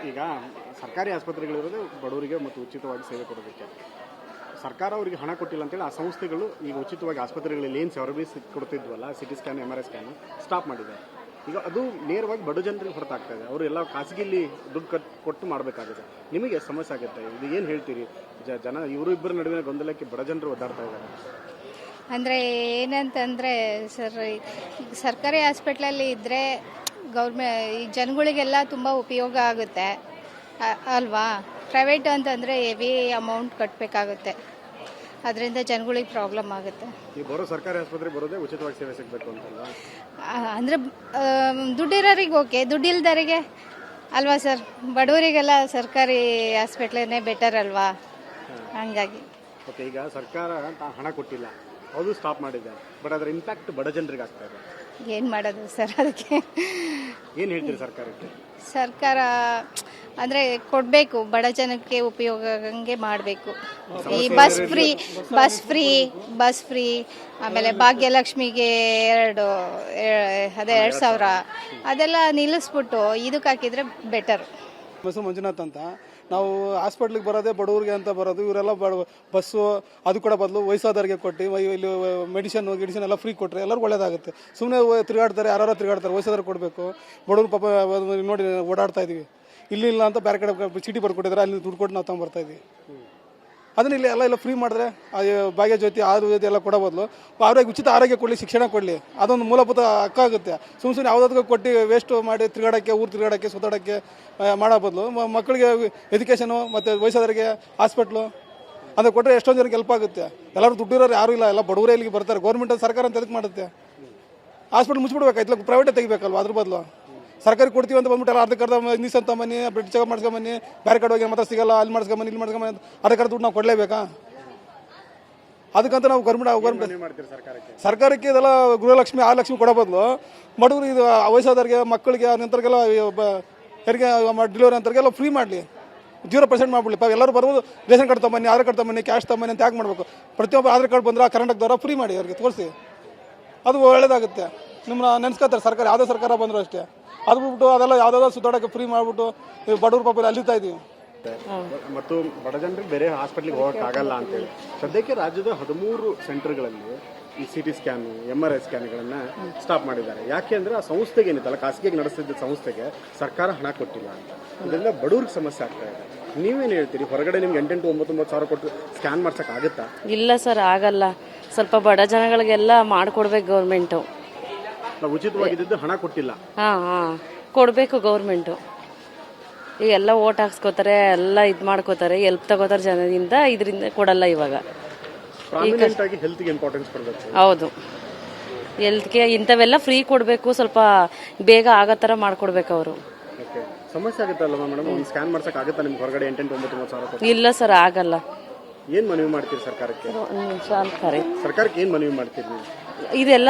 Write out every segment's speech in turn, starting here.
ಈಗ ಸರ್ಕಾರಿ ಆಸ್ಪತ್ರೆಗಳಿರೋದು ಬಡವರಿಗೆ ಮತ್ತು ಉಚಿತವಾಗಿ ಸೇವೆ ಕೊಡೋದಕ್ಕೆ. ಸರ್ಕಾರ ಅವರಿಗೆ ಹಣ ಕೊಟ್ಟಿಲ್ಲ ಅಂತೇಳಿ ಆ ಸಂಸ್ಥೆಗಳು ಈಗ ಉಚಿತವಾಗಿ ಆಸ್ಪತ್ರೆಗಳಲ್ಲಿ ಏನು ಸರ್ವಿಸ್ ಕೊಡ್ತಿದ್ವಲ್ಲ, CT scan, MRI scan stop ಮಾಡಿದೆ. ಈಗ ಅದು ನೇರವಾಗಿ ಬಡ ಜನರಿಗೆ ಹೊರತಾಗ್ತಾ ಇದೆ. ಅವರು ಎಲ್ಲ ಖಾಸಗಿಲಿ ದುಡ್ಡು ಕೊಟ್ಟು ಮಾಡಬೇಕಾಗುತ್ತೆ. ನಿಮಗೆ ಸಮಸ್ಯೆ ಆಗುತ್ತೆ. ಇದು ಏನು ಹೇಳ್ತೀರಿ? ಜನ ಇವರು ಇಬ್ಬರ ನಡುವಿನ ಗೊಂದಲಕ್ಕೆ ಬಡ ಜನರು ಒದ್ದಾಡ್ತಾ ಇದ್ದಾರೆ. ಅಂದರೆ ಏನಂತಂದರೆ ಸರ್, ಸರ್ಕಾರಿ ಹಾಸ್ಪಿಟ್ಲಲ್ಲಿ ಇದ್ದರೆ ಈ ಜನಗಳಿಗೆಲ್ಲ ತುಂಬ ಉಪಯೋಗ ಆಗುತ್ತೆ ಅಲ್ವಾ. ಪ್ರೈವೇಟ್ ಅಂತಂದರೆ ಹೆವಿ ಅಮೌಂಟ್ ಕಟ್ಟಬೇಕಾಗುತ್ತೆ, ಅದರಿಂದ ಜನಗಳಿಗೆ ಪ್ರಾಬ್ಲಮ್ ಆಗುತ್ತೆ. ಈ ಬರೋ ಸರ್ಕಾರಿ ಆಸ್ಪತ್ರೆ ಬರೋದೇ ಉಚಿತವಾಗಿ ಸೇವೆ ಸಿಗಬೇಕು ಅಂತಲ್ವಾ? ಅಂದರೆ ದುಡ್ಡಿರೋರಿಗೆ ಓಕೆ, ದುಡ್ಡಿಲ್ದರಿಗೆ ಅಲ್ವಾ ಸರ್. ಬಡವರಿಗೆಲ್ಲ ಸರ್ಕಾರಿ ಹಾಸ್ಪಿಟ್ಲೇ ಬೆಟರ್ ಅಲ್ವಾ, ಹಂಗಾಗಿ. ಓಕೆ, ಈಗ ಸರ್ಕಾರ ಹಣ ಕೊಟ್ಟಿಲ್ಲ, ಅದು ಸ್ಟಾಪ್ ಮಾಡಿದೆ, ಬಟ್ ಅದರ ಇಂಪ್ಯಾಕ್ಟ್ ಬಡ ಜನರಿಗೆ ಆಗ್ತಾ ಇದೆ. ಏನು ಮಾಡೋದು ಸರ್ ಅದಕ್ಕೆ? ಏನು ಹೇಳ್ತೀರಿ ಸರ್ಕಾರಕ್ಕೆ? ಸರ್ಕಾರ ಅಂದರೆ ಕೊಡಬೇಕು, ಬಡ ಜನಕ್ಕೆ ಉಪಯೋಗ ಆಗಂಗೆ ಮಾಡಬೇಕು. ಈ ಬಸ್ ಫ್ರೀ ಆಮೇಲೆ ಭಾಗ್ಯಲಕ್ಷ್ಮಿಗೆ 2,000 ಅದೆಲ್ಲ ನಿಲ್ಲಿಸ್ಬಿಟ್ಟು ಇದಕ್ಕೆ ಹಾಕಿದರೆ ಬೆಟರ್. ಮಂಜುನಾಥ್ ಅಂತ. ನಾವು ಹಾಸ್ಪಿಟ್ಲಿಗೆ ಬರೋದೇ ಬಡವರಿಗೆ ಅಂತ ಬರೋದು. ಇವರೆಲ್ಲ ಬಸ್ಸು ಅದು ಕೂಡ ಬದಲು ವಯಸ್ಸಾದವರಿಗೆ ಕೊಟ್ಟು ಇಲ್ಲಿ ಮೆಡಿಸಿನ್ ಎಲ್ಲ ಫ್ರೀ ಕೊಟ್ಟರೆ ಎಲ್ಲರಿಗೂ ಒಳ್ಳೇದಾಗುತ್ತೆ. ಸುಮ್ಮನೆ ತಿರುಗಾಡ್ತಾರೆ, ಯಾರು ತಿರುಗಾಡ್ತಾರೆ. ವಯಸ್ಸಾದವ್ರಿಗೆ ಕೊಡಬೇಕು. ಬಡವರು ಪಾಪ ನೋಡಿ ಓಡಾಡ್ತಾ ಇದೀವಿ. ಇಲ್ಲ ಅಂತ ಬೇರೆ ಕಡೆ ಚೀಟಿ ಬರ್ಕೊಟ್ಟಿದ್ದಾರೆ, ಅಲ್ಲಿ ದುಡ್ಡು ಕೊಟ್ಟು ನಾವು ತಗೊಂಡ್ಬರ್ತಾ ಇದ್ವಿ. ಅದನ್ನ ಇಲ್ಲಿ ಎಲ್ಲ ಫ್ರೀ ಮಾಡಿದ್ರೆ ಭಾಗ್ಯ ಜ್ಯೋತಿ ಆರೋಗ್ಯ ಎಲ್ಲ ಕೊಡೋ ಬದಲು ಅವ್ರಿಗೆ ಉಚಿತ ಆರೋಗ್ಯ ಕೊಡಲಿ, ಶಿಕ್ಷಣ ಕೊಡಲಿ, ಅದೊಂದು ಮೂಲಭೂತ ಹಕ್ಕು ಆಗುತ್ತೆ. ಸುಮ್ಮನೆ ಯಾವುದಾದ್ರು ಕೊಟ್ಟು ವೇಸ್ಟ್ ಮಾಡಿ ತಿರುಗಾಡೋಕ್ಕೆ, ಊರು ತಿರುಗಾಡೋಕ್ಕೆ, ಸುತ್ತಾಡೋಕ್ಕೆ ಮಾಡೋ ಬದಲು ಮಕ್ಕಳಿಗೆ ಎಜುಕೇಷನು ಮತ್ತು ವಯಸ್ಸಾದವರಿಗೆ ಹಾಸ್ಪಿಟ್ಲು ಅಂದರೆ ಕೊಟ್ಟರೆ ಎಷ್ಟೊಂದು ಜನಕ್ಕೆ ಹೆಲ್ಪ್ ಆಗುತ್ತೆ. ಎಲ್ಲರೂ ದುಡ್ಡಿರೋರು ಯಾರೂ ಇಲ್ಲ, ಎಲ್ಲ ಬಡವರೇ ಇಲ್ಲಿಗೆ ಬರ್ತಾರೆ. ಗೌರ್ಮೆಂಟ್ ಸರ್ಕಾರ ಅಂತ ಎದಕ್ಕೆ ಮಾಡುತ್ತೆ? ಹಾಸ್ಪಿಟ್ಲ್ ಮುಚ್ಚಿಬಿಡ್ಬೇಕು, ಇತ್ಲಾಗ ಪ್ರೈವೇಟೇ ತೆಗಿಬೇಕಲ್ವ. ಅದ್ರ ಬದಲು ಸರ್ಕಾರಿ ಕೊಡ್ತೀವಿ ಅಂತ ಬಂದ್ಬಿಟ್ಟು ಎಲ್ಲ ಅರ್ಧಕ್ಕರ್ಧ ಇಂಗ್ಲೀಷ್ ಅಂತ ಬನ್ನಿ, ಬ್ಲಡ್ ಚೆಕಪ್ ಮಾಡ್ಸ್ಕೊಂಬನ್ನಿ, ಬೇರೆ ಕಡೆ ಹೋಗಿ ಮಾತ್ರ ಸಿಗಲ್ಲ, ಅಲ್ಲಿ ಮಾಡ್ಸ್ಕೊಂಬನ್ನಿ, ಇಲ್ಲಿ ಮಾಡ್ಸ್ಕೊಂಬನ್ನಿ, ಅರ್ಧಕ್ಕರ್ಧ ದುಡ್ಡು ನಾವು ಕೊಡಲೇಬೇಕಾ? ಅದಕ್ಕಂತ ನಾವು ಗೌರ್ಮೆಂಟ್ ಸರ್ಕಾರಕ್ಕೆ ಇದೆಲ್ಲ ಗೃಹಲಕ್ಷ್ಮಿ 6 ಲಕ್ಷ ಕೊಡೋ ಬದಲು ಬಡವರು ಇದು ವಯಸ್ಸಾದವ್ರಿಗೆ, ಮಕ್ಕಳಿಗೆ, ನಂತರಗೆಲ್ಲ ಹೆರಿಗೆ ಡೆಲಿವರಿ ಅಂತವ್ರಿಗೆಲ್ಲ ಫ್ರೀ ಮಾಡಲಿ, 0% ಮಾಡಿಬಿಡ್ಲಿ. ಎಲ್ಲರೂ ಬರ್ಬೋದು, ರೇಷನ್ ಕಾರ್ಡ್ ತಗೊಂಬನ್ನಿ, ಆಧಾರ್ ಕಾರ್ಡ್ ತಗೊಂಬನ್ನಿ, ಕ್ಯಾಶ್ ತಗೊಂಬನ್ನಿ ಅಂತ ಯಾಕೆ ಮಾಡಬೇಕು? ಪ್ರತಿಯೊಬ್ಬರು ಆಧಾರ್ ಕಾರ್ಡ್ ಬಂದರೆ ಕರ್ನಾಟಕದವರ ಫ್ರೀ ಮಾಡಿ ಅವ್ರಿಗೆ ತೋರಿಸಿ, ಅದು ಒಳ್ಳೇದಾಗುತ್ತೆ. ನಿಮ್ಮನ್ನ ನೆನೆಸ್ಕೊತಾರೆ ಸರ್ಕಾರ, ಯಾವುದೇ ಸರ್ಕಾರ ಬಂದರೂ ಅಷ್ಟೇ. ಅದು ಬಿಟ್ಬಿಟ್ಟು ಅದೆಲ್ಲ ಯಾವುದಾದ್ರು ಸುತ್ತಾಡೋಕ್ಕೆ ಫ್ರೀ ಮಾಡಿಬಿಟ್ಟು ಬಡವ್ರ ಪಾಪ ಅಲ್ಲಿತಾ ಇದೀವಿ. ಮತ್ತು ಬಡ ಜನರಿಗೆ ಬೇರೆ ಹಾಸ್ಪಿಟ್ಲಿಗೆ ಹೋಗೋಕ್ಕಾಗಲ್ಲ ಅಂತೇಳಿ ಸದ್ಯಕ್ಕೆ ರಾಜ್ಯದ 13 ಸೆಂಟರ್ಗಳಲ್ಲಿ ಈ ಸಿಟಿ ಸ್ಕ್ಯಾನ್, MRI ಸ್ಕ್ಯಾನ್ಗಳನ್ನು ಸ್ಟಾಪ್ ಮಾಡಿದ್ದಾರೆ. ಯಾಕೆ ಅಂದರೆ ಆ ಸಂಸ್ಥೆಗೆ ಏನಿತ್ತಲ್ಲ, ಖಾಸಗಿಯಾಗಿ ನಡೆಸ್ತಿದ್ದ ಸಂಸ್ಥೆಗೆ ಸರ್ಕಾರ ಹಣ ಕೊಟ್ಟಿಲ್ಲ ಅಂತ. ಇದರಿಂದ ಬಡವ್ರಿಗೆ ಸಮಸ್ಯೆ ಆಗ್ತಾ ಇದೆ. ನೀವೇನು ಹೇಳ್ತೀರಿ? ಹೊರಗಡೆ ನಿಮ್ಗೆ 8-9 ಸಾವಿರ ಕೊಟ್ಟು ಸ್ಕ್ಯಾನ್ ಮಾಡ್ಸೋಕ್ಕಾಗತ್ತಾ? ಇಲ್ಲ ಸರ್, ಆಗಲ್ಲ. ಸ್ವಲ್ಪ ಬಡ ಜನಗಳಿಗೆಲ್ಲ ಮಾಡಿಕೊಡ್ಬೇಕು ಗೌರ್ಮೆಂಟು. ಉಚಿತವಾಗಿದ್ದು ಹಣ ಕೊಟ್ಟಿಲ್ಲ. ಕೊಡಬೇಕು ಗೌರ್ಮೆಂಟು. ಈಗ ಎಲ್ಲ ಓಟ್ ಹಾಕ್ಸ್ಕೋತಾರೆ, ಎಲ್ಲ ಇದು ಮಾಡ್ಕೋತಾರೆ, ಹೆಲ್ಪ್ ತಗೋತಾರೆ ಜನರಿಂದ, ಇದರಿಂದ ಕೊಡಲ್ಲ. ಇವಾಗ ಹೌದು, ಹೆಲ್ತ್ಗೆ ಇಂಥವೆಲ್ಲ ಫ್ರೀ ಕೊಡಬೇಕು. ಸ್ವಲ್ಪ ಬೇಗ ಆಗೋ ಥರ ಮಾಡ್ಕೊಡ್ಬೇಕು ಅವರು. ಸಮಸ್ಯೆ ಆಗುತ್ತಲ್ಲ ಮೇಡಮ್, ಸ್ಕ್ಯಾನ್ ಮಾಡ್ಸಕ್ ಆಗುತ್ತಾ ನಿಮ್ಗೆ ಹೊರಗಡೆ 8-9 ಸಾವಿರ? ಇಲ್ಲ ಸರ್, ಆಗಲ್ಲ. ಏನ್ ಮನವಿ ಮಾಡ್ತೀರಿ ಸರ್ಕಾರಕ್ಕೆ? ಸರ್ಕಾರಕ್ಕೆ ಏನ್ ಮನವಿ ಮಾಡ್ತೀರಿ ನೀವು? ಇದೆಲ್ಲ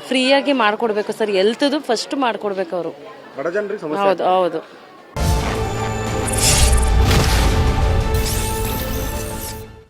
ಫ್ರೀಯಾಗಿ ಮಾಡ್ಕೊಡ್ಬೇಕು ಸರ್. ಹೆಲ್ತ್ದು ಫಸ್ಟ್ ಮಾಡ್ಕೊಡ್ಬೇಕು ಅವರು. ಬಡ ಜನರಿಗೆ. ಹೌದು ಹೌದು.